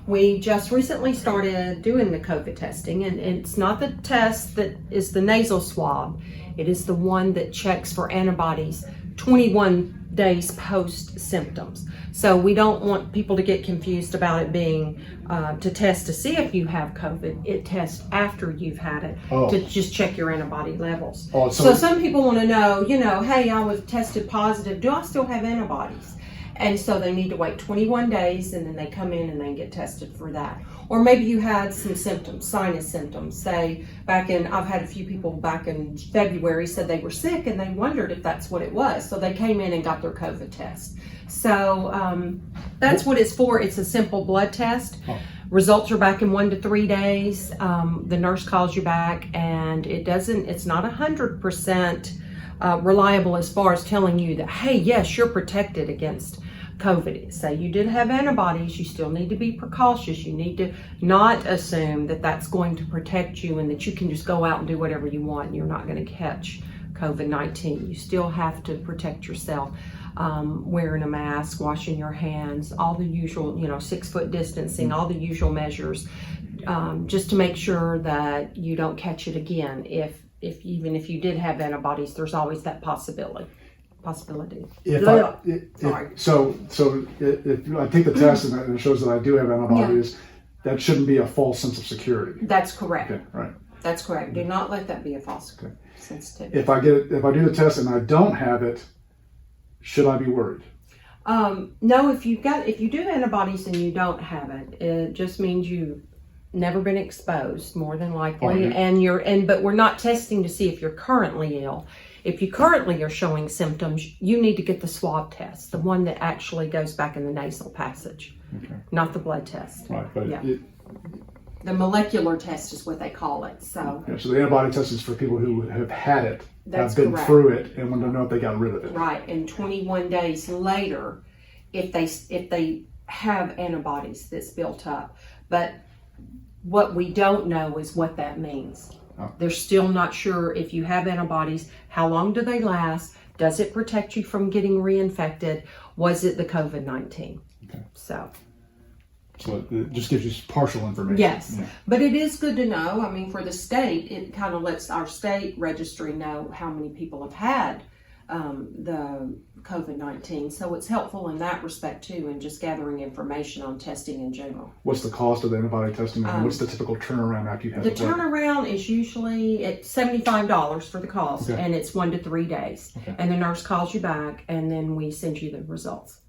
We just recently started doing the COVID testing, and it's not the test that is the nasal swab. It is the one that checks for antibodies 21 days post symptoms. So we don't want people to get confused about it being to test to see if you have COVID. It tests after you've had it to just check your antibody levels. So some people want to know, hey, I was tested positive. Do I still have antibodies? And so they need to wait 21 days and then they come in and they get tested for that. Or maybe you had some symptoms, sinus symptoms. Say I've had a few people back in February said they were sick and they wondered if that's what it was. So they came in and got their COVID test. So that's what it's for. It's a simple blood test. Results are back in 1 to 3 days. The nurse calls you back, and it's not 100% reliable as far as telling you that, hey, yes, you're protected against COVID. Say you did have antibodies, you still need to be precautious. You need to not assume that that's going to protect you and that you can just go out and do whatever you want and you're not going to catch COVID-19. You still have to protect yourself. Wearing a mask, washing your hands, all the usual, 6 foot distancing, all the usual measures, just to make sure that you don't catch it again. Even if you did have antibodies, there's always that possibility. If I take the test and it shows that I do have antibodies, that shouldn't be a false sense of security. That's correct. Okay, right. That's correct. Do not let that be a false sensitivity. If I do the test and I don't have it, should I be worried? No, if you do have antibodies and you don't have it, it just means you've never been exposed, more than likely, but we're not testing to see if you're currently ill. If you currently are showing symptoms, you need to get the swab test, the one that actually goes back in the nasal passage, not the blood test. Right, but the molecular test is what they call it. So the antibody test is for people who have had it, that's have been correct. through it, and want to know if they got rid of it. Right, and 21 days later, if they have antibodies that's built up. But what we don't know is what that means. They're still not sure if you have antibodies, how long do they last? Does it protect you from getting reinfected? Was it the COVID-19? Okay. So it just gives you partial information. Yes, but it is good to know. I mean, for the state, it kind of lets our state registry know how many people have had the COVID-19. So it's helpful in that respect too, and just gathering information on testing in general. What's the cost of the antibody testing, and what's the typical turnaround after you have it? The turnaround is usually at $75 for the cost, and it's 1 to 3 days. And the nurse calls you back, and then we send you the results.